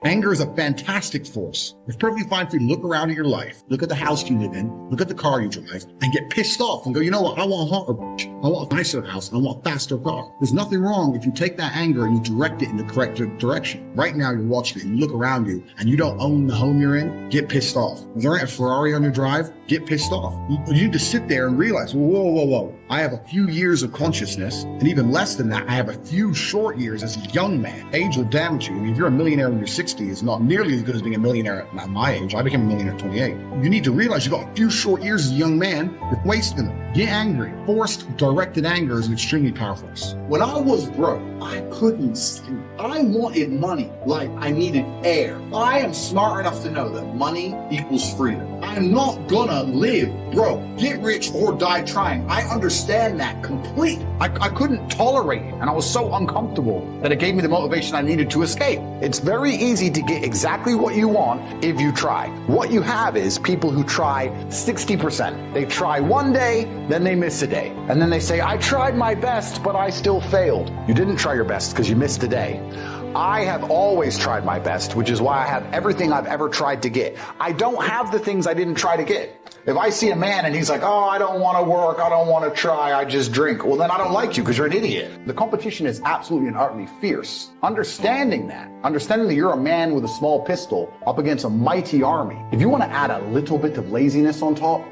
Anger is a fantastic force. It's perfectly fine for you to look around at your life, look at the house you live in, look at the car you drive, and get pissed off and go, you know what, I want a nicer house, I want a faster car. There's nothing wrong if you take that anger and you direct it in the correct direction. Right now you're watching it and you look around you and you don't own the home you're in, get pissed off. Is there a Ferrari on your drive? Get pissed off. You need to sit there and realize, whoa. I have a few years of consciousness, and even less than that, I have a few short years as a young man. Age will damage you. I mean, if you're a millionaire in your 60s, it's not nearly as good as being a millionaire at my age. I became a millionaire at 28. You need to realize you got a few short years as a young man. You're wasting them. Get angry. Forced, directed anger is extremely powerful. When I was broke, I couldn't sleep. I wanted money like I needed air. I am smart enough to know that money equals freedom. I'm not gonna live broke, get rich, or die trying. I understand that completely. I couldn't tolerate it, and I was so uncomfortable that it gave me the motivation I needed to escape. It's very easy to get exactly what you want if you try. What you have is people who try 60%. They try one day, then they miss a day. And then they say, I tried my best, but I still failed. You didn't try your best because you missed a day. I have always tried my best, which is why I have everything I've ever tried to get. I don't have the things I didn't try to get. If I see a man and he's like, oh, I don't want to work, I don't want to try, I just drink, well, then I don't like you because you're an idiot. The competition is absolutely and utterly fierce. Understanding that you're a man with a small pistol up against a mighty army. If you want to add a little bit of laziness on top,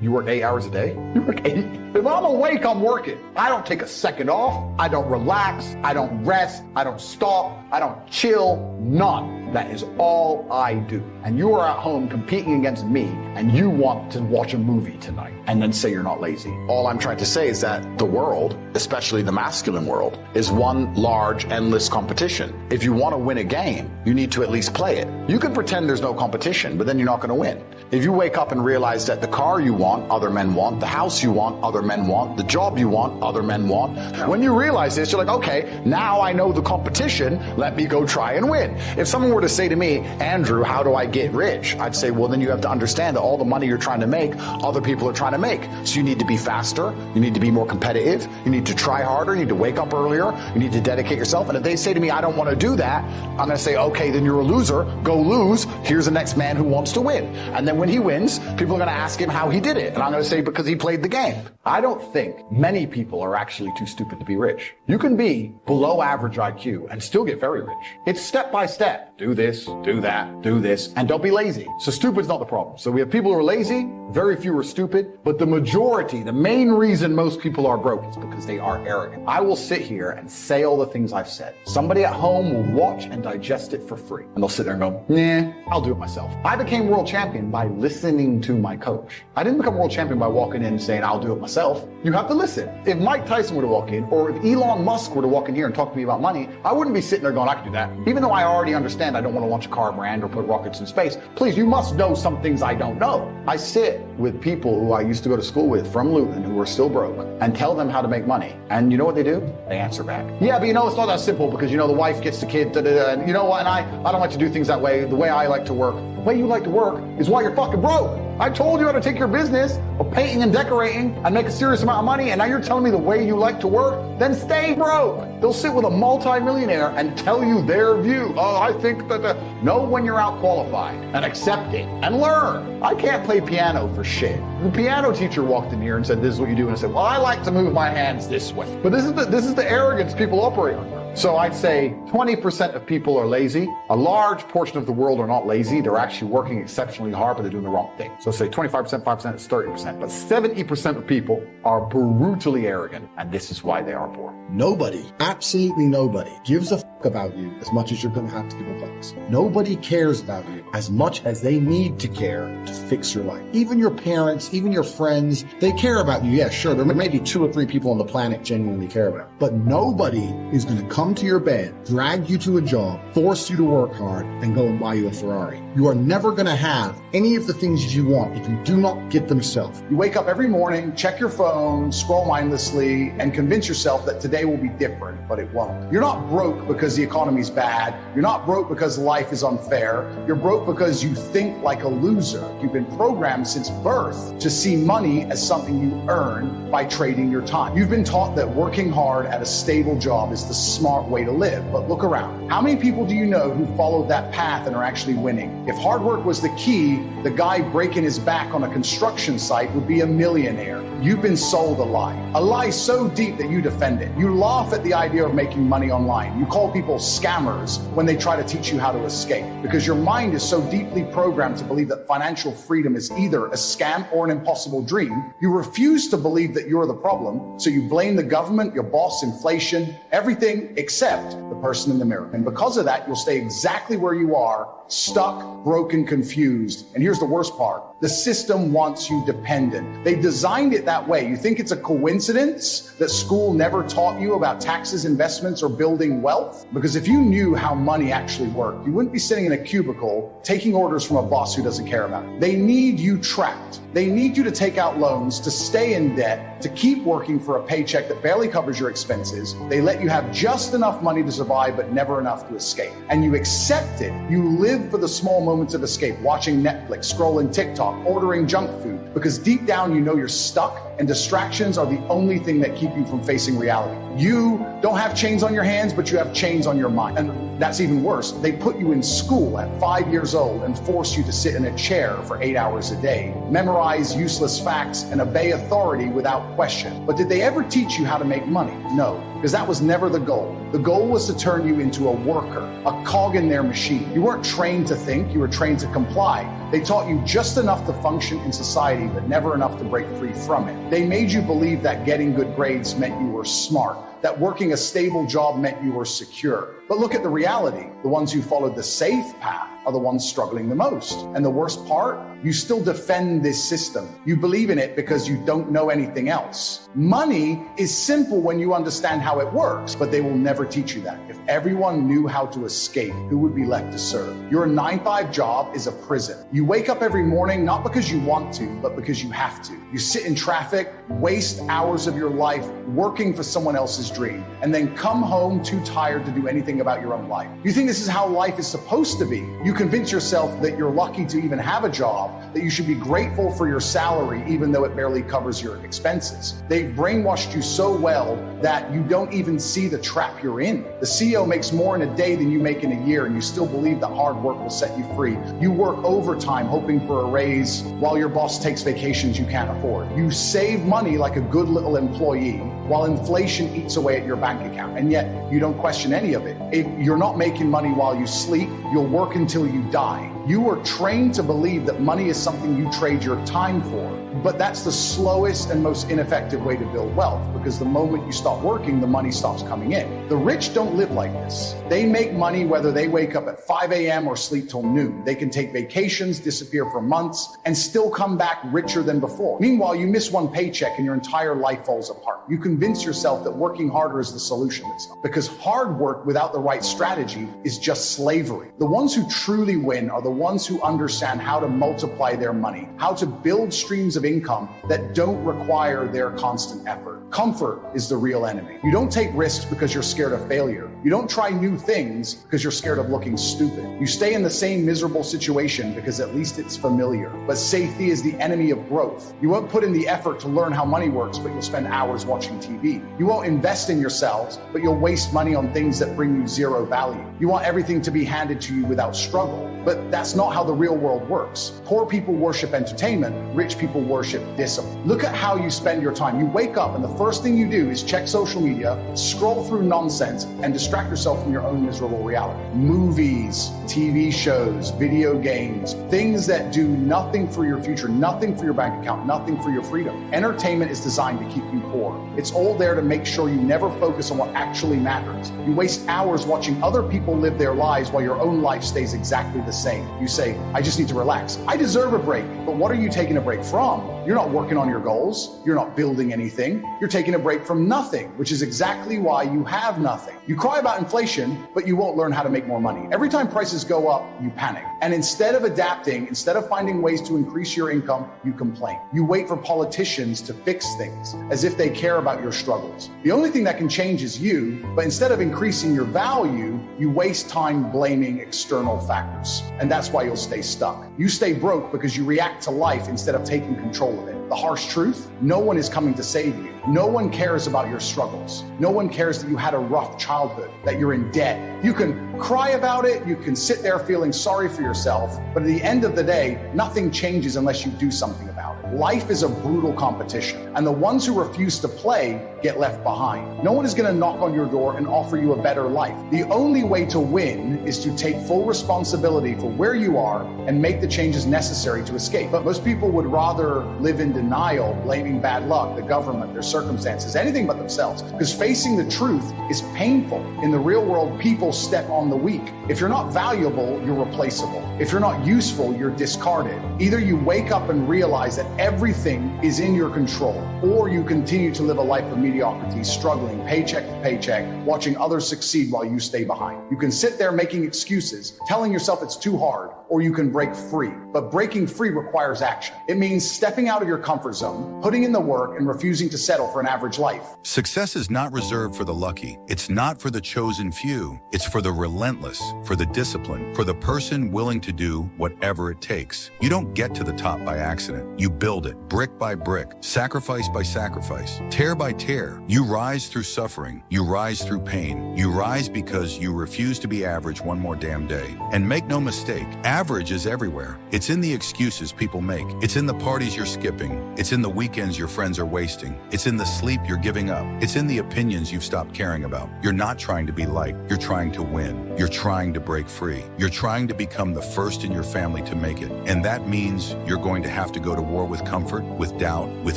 you work 8 hours a day? You work 8? If I'm awake, I'm working. I don't take a second off. I don't relax. I don't rest. I don't stop. I don't chill. None. That is all I do. And you are at home competing against me, and you want to watch a movie tonight and then say you're not lazy. All I'm trying to say is that the world, especially the masculine world, is one large, endless competition. If you want to win a game, you need to at least play it. You can pretend there's no competition, but then you're not going to win. If you wake up and realize that the car you want, other men want, the house you want, other men want, the job you want, other men want, when you realize this, you're like, okay, now I know the competition, let me go try and win. If someone were to say to me, Andrew, how do I get rich? I'd say, well, then you have to understand that all the money you're trying to make, other people are trying to make. So you need to be faster, you need to be more competitive, you need to try harder, you need to wake up earlier, you need to dedicate yourself. And if they say to me, I don't want to do that, I'm going to say, okay, then you're a loser, go lose, here's the next man who wants to win. And then when he wins, people are going to ask him how he did it. And I'm going to say, because he played the game. I don't think many people are actually too stupid to be rich. You can be below average IQ and still get very rich. It's step by step. Do this, do that, do this, and don't be lazy. So stupid's not the problem. So we have people who are lazy, very few are stupid, but the majority, the main reason most people are broke is because they are arrogant. I will sit here and say all the things I've said. Somebody at home will watch and digest it for free. And they'll sit there and go, nah, I'll do it myself. I became world champion by listening to my coach. I didn't become world champion by walking in and saying, I'll do it myself. You have to listen. If Mike Tyson were to walk in, or if Elon Musk were to walk in here and talk to me about money, I wouldn't be sitting there going, I can do that. Even though I already understand I don't want to launch a car brand or put rockets in space. Please, you must know some things I don't know. I sit with people who I used to go to school with from Luton who are still broke and tell them how to make money. And you know what they do? They answer back. Yeah, but you know, it's not that simple because, you know, the wife gets the kid, and you know what? And I don't like to do things that way. The way I like to work, the way you like to work is why you're fucking broke. I told you how to take your business of painting and decorating and make a serious amount of money, and now you're telling me the way you like to work? Then stay broke. They'll sit with a multi-millionaire and tell you their view. Oh, I think that know when you're out qualified and accept it and learn. I can't play piano for shit. The piano teacher walked in here and said, this is what you do. And I said, well, I like to move my hands this way. But this is the arrogance people operate under. So I'd say 20% of people are lazy. A large portion of the world are not lazy. They're actually working exceptionally hard, but they're doing the wrong thing. So say 25%, 5% is 30%. But 70% of people are brutally arrogant. And this is why they are poor. Nobody, absolutely nobody, gives a fuck about you as much as you're going to have to give a fuck. Nobody cares about you as much as they need to care to fix your life. Even your parents, even your friends, they care about you. Yeah, sure, there may be 2 or 3 people on the planet genuinely care about you. But nobody is going to come to your bed, drag you to a job, force you to work hard, and go and buy you a Ferrari. You are never going to have any of the things you want if you do not get them yourself. You wake up every morning, check your phone, scroll mindlessly, and convince yourself that today will be different, but it won't. You're not broke because the economy's bad. You're not broke because life is unfair. You're broke because you think like a loser. You've been programmed since birth to see money as something you earn by trading your time. You've been taught that working hard at a stable job is the smart way to live, but look around. How many people do you know who followed that path and are actually winning? If hard work was the key, the guy breaking his back on a construction site would be a millionaire. You've been sold a lie so deep that you defend it. You laugh at the idea of making money online. You call people scammers when they try to teach you how to escape, because your mind is so deeply programmed to believe that financial freedom is either a scam or an impossible dream. You refuse to believe that you're the problem, so you blame the government, your boss, inflation, everything except the person in the mirror. And because of that, you'll stay exactly where you are, stuck, broken, confused. And here's the worst part. The system wants you dependent. They designed it that way. You think it's a coincidence that school never taught you about taxes, investments, or building wealth? Because if you knew how money actually worked, you wouldn't be sitting in a cubicle taking orders from a boss who doesn't care about it. They need you trapped. They need you to take out loans, to stay in debt, to keep working for a paycheck that barely covers your expenses. They let you have just enough money to survive, but never enough to escape. And you accept it. You live for the small moments of escape, watching Netflix, scrolling TikTok, ordering junk food, because deep down you know you're stuck and distractions are the only thing that keep you from facing reality. You don't have chains on your hands, but you have chains on your mind. And that's even worse. They put you in school at 5 years old and force you to sit in a chair for 8 hours a day, memorize useless facts, and obey authority without question. But did they ever teach you how to make money? No, because that was never the goal. The goal was to turn you into a worker, a cog in their machine. You weren't trained to think, you were trained to comply. They taught you just enough to function in society, but never enough to break free from it. They made you believe that getting good grades meant you were smart, that working a stable job meant you were secure. But look at the reality. The ones who followed the safe path are the ones struggling the most. And the worst part, you still defend this system. You believe in it because you don't know anything else. Money is simple when you understand how it works, but they will never teach you that. If everyone knew how to escape, who would be left to serve? Your 9-to-5 job is a prison. You wake up every morning not because you want to, but because you have to. You sit in traffic, waste hours of your life working for someone else's dream, and then come home too tired to do anything about your own life. You think this is how life is supposed to be. You convince yourself that you're lucky to even have a job, that you should be grateful for your salary even though it barely covers your expenses. They've brainwashed you so well that you don't even see the trap you're in. The CEO makes more in a day than you make in a year, and you still believe that hard work will set you free. You work overtime hoping for a raise while your boss takes vacations you can't afford. You save money like a good little employee while inflation eats away at your bank account, and yet you don't question any of it. If you're not making money while you sleep, you'll work until you die. You were trained to believe that money is something you trade your time for, but that's the slowest and most ineffective way to build wealth, because the moment you stop working, the money stops coming in. The rich don't live like this. They make money whether they wake up at 5 a.m. or sleep till noon. They can take vacations, disappear for months, and still come back richer than before. Meanwhile, you miss one paycheck and your entire life falls apart. You convince yourself that working harder is the solution. It's not, because hard work without the right strategy is just slavery. The ones who truly win are the ones who understand how to multiply their money, how to build streams of income that don't require their constant effort. Comfort is the real enemy. You don't take risks because you're scared of failure. You don't try new things because you're scared of looking stupid. You stay in the same miserable situation because at least it's familiar. But safety is the enemy of growth. You won't put in the effort to learn how money works, but you'll spend hours watching TV. You won't invest in yourselves, but you'll waste money on things that bring you zero value. You want everything to be handed to you without struggle. But that's not how the real world works. Poor people worship entertainment, rich people worship discipline. Look at how you spend your time. You wake up and the first thing you do is check social media, scroll through nonsense, and distract yourself from your own miserable reality. Movies, TV shows, video games, things that do nothing for your future, nothing for your bank account, nothing for your freedom. Entertainment is designed to keep you poor. It's all there to make sure you never focus on what actually matters. You waste hours watching other people live their lives while your own life stays exactly the same. You say, I just need to relax. I deserve a break. But what are you taking a break from? You're not working on your goals. You're not building anything. You're taking a break from nothing, which is exactly why you have nothing. You cry about inflation, but you won't learn how to make more money. Every time prices go up, you panic. And instead of adapting, instead of finding ways to increase your income, you complain. You wait for politicians to fix things as if they care about your struggles. The only thing that can change is you, but instead of increasing your value, you waste time blaming external factors. And that's why you'll stay stuck. You stay broke because you react to life instead of taking control of it. the harsh truth, no one is coming to save you. No one cares about your struggles. No one cares that you had a rough childhood, that you're in debt. You can cry about it, you can sit there feeling sorry for yourself, but at the end of the day, nothing changes unless you do something about it. Life is a brutal competition, and the ones who refuse to play get left behind. No one is going to knock on your door and offer you a better life. The only way to win is to take full responsibility for where you are and make the changes necessary to escape. But most people would rather live in denial, blaming bad luck, the government, their circumstances, anything but themselves, because facing the truth is painful. In the real world, people step on the weak. If you're not valuable, you're replaceable. If you're not useful, you're discarded. Either you wake up and realize that everything is in your control, or you continue to live a life of mediocrity, struggling paycheck to paycheck, watching others succeed while you stay behind. You can sit there making excuses, telling yourself it's too hard, or you can break free. But breaking free requires action. It means stepping out of your comfort zone, putting in the work, and refusing to settle for an average life. Success is not reserved for the lucky. It's not for the chosen few. It's for the relentless, for the disciplined, for the person willing to do whatever it takes. You don't get to the top by accident. You build it brick by brick, sacrifice by sacrifice, tear by tear. You rise through suffering. You rise through pain. You rise because you refuse to be average one more damn day. And make no mistake, average is everywhere. It's in the excuses people make. It's in the parties you're skipping. It's in the weekends your friends are wasting. It's in the sleep you're giving up. It's in the opinions you've stopped caring about. You're not trying to be liked. You're trying to win. You're trying to break free. You're trying to become the first in your family to make it. And that means you're going to have to go to war with comfort, with doubt, with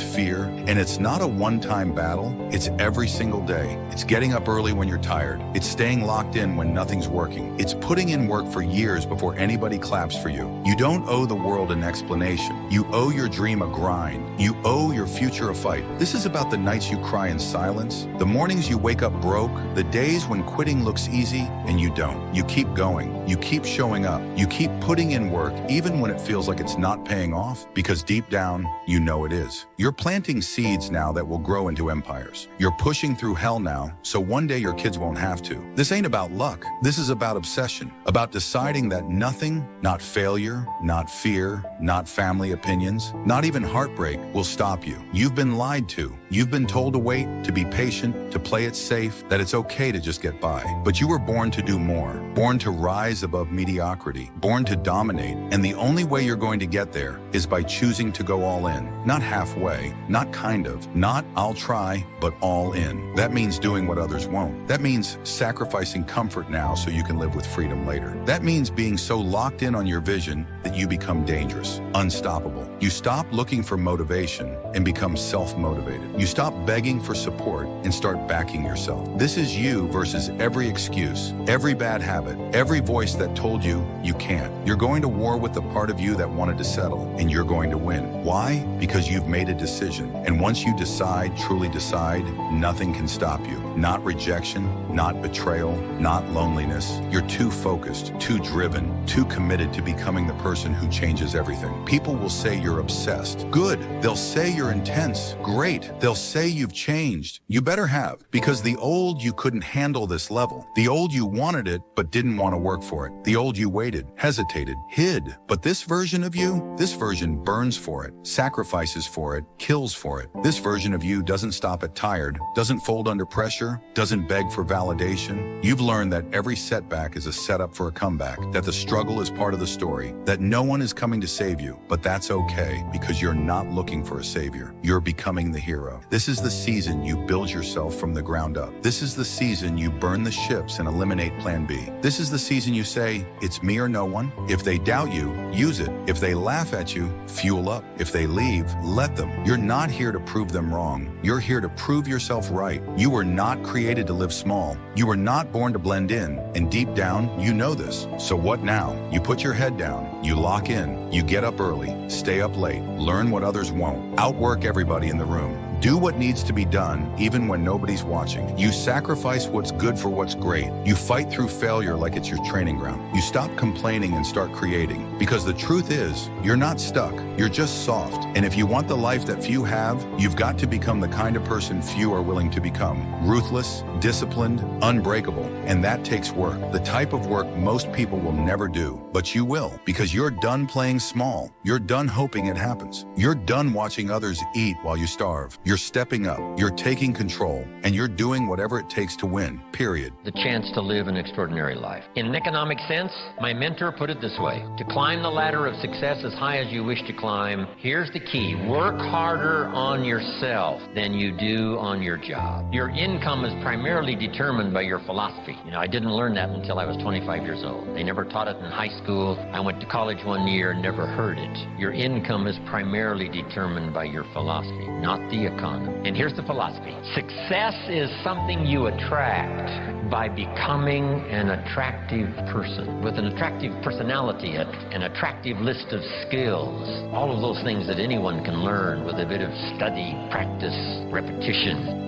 fear. And it's not a one-time battle. It's every single day. It's getting up early when you're tired. It's staying locked in when nothing's working. It's putting in work for years before anybody claps for you. You don't owe the world an explanation. You owe your dream a grind. You owe your future a fight. This is about the nights you cry in silence, the mornings you wake up broke, the days when quitting looks easy and you don't. You keep going. You keep showing up. You keep putting in work even when it feels like it's not paying off, because deep down, you know it is. You're planting seeds now that will grow into empires. You're pushing through hell now, so one day your kids won't have to. This ain't about luck. This is about obsession, about deciding that nothing, not failure, not fear, not family opinions, not even heartbreak will stop you. You've been lied to. You've been told to wait, to be patient, to play it safe, that it's okay to just get by. But you were born to do more, born to rise above mediocrity, born to dominate. And the only way you're going to get there is by choosing to go all in. Not halfway, not kind of, not I'll try, but all in. That means doing what others won't. That means sacrificing comfort now so you can live with freedom later. That means being so locked in on your vision that you become dangerous, unstoppable. You stop looking for motivation and become self-motivated. You stop begging for support and start backing yourself. This is you versus every excuse, every bad habit, every voice that told you you can't. You're going to war with the part of you that wanted to settle, and you're going to win. Why? Because you've made a decision. And once you decide, truly decide, nothing can stop you. Not rejection, not betrayal, not loneliness. You're too focused, too driven, too committed to becoming the person who changes everything. People will say you're obsessed. Good. They'll say you're intense. Great. They'll say you've changed. You better have, because the old you couldn't handle this level. The old you wanted it, but didn't want to work for it. The old you waited, hesitated, hid. But this version of you, this version burns for it, sacrifices for it, kills for it. This version of you doesn't stop at tired, doesn't fold under pressure, doesn't beg for validation. You've learned that every setback is a setup for a comeback, that the struggle is part of the story, that no one is coming to save you, but that's okay, because you're not looking for a savior. You're becoming the hero. This is the season you build yourself from the ground up. This is the season you burn the ships and eliminate plan B. This is the season you say, it's me or no one. If they doubt you, use it. If they laugh at you, fuel up. If they leave, let them. You're not here to prove them wrong. You're here to prove yourself right. You were not created to live small. You were not born to blend in. And deep down, you know this. So what now? You put your head down. You lock in. You get up early. Stay up late. Learn what others won't. Outwork everybody in the room. Do what needs to be done, even when nobody's watching. You sacrifice what's good for what's great. You fight through failure like it's your training ground. You stop complaining and start creating. Because the truth is, you're not stuck. You're just soft. And if you want the life that few have, you've got to become the kind of person few are willing to become. Ruthless, disciplined, unbreakable. And that takes work. The type of work most people will never do. But you will, because you're done playing small. You're done hoping it happens. You're done watching others eat while you starve. You're stepping up. You're taking control. And you're doing whatever it takes to win, period. The chance to live an extraordinary life. In an economic sense, my mentor put it this way: to climb the ladder of success as high as you wish to climb, here's the key: work harder on yourself than you do on your job. Your income is primarily determined by your philosophy. I didn't learn that until I was 25 years old. They never taught it in high school. I went to college one year and never heard it. Your income is primarily determined by your philosophy, not the economy. And here's the philosophy: success is something you attract by becoming an attractive person with an attractive personality, an attractive list of skills, all of those things that anyone can learn with a bit of study, practice, repetition.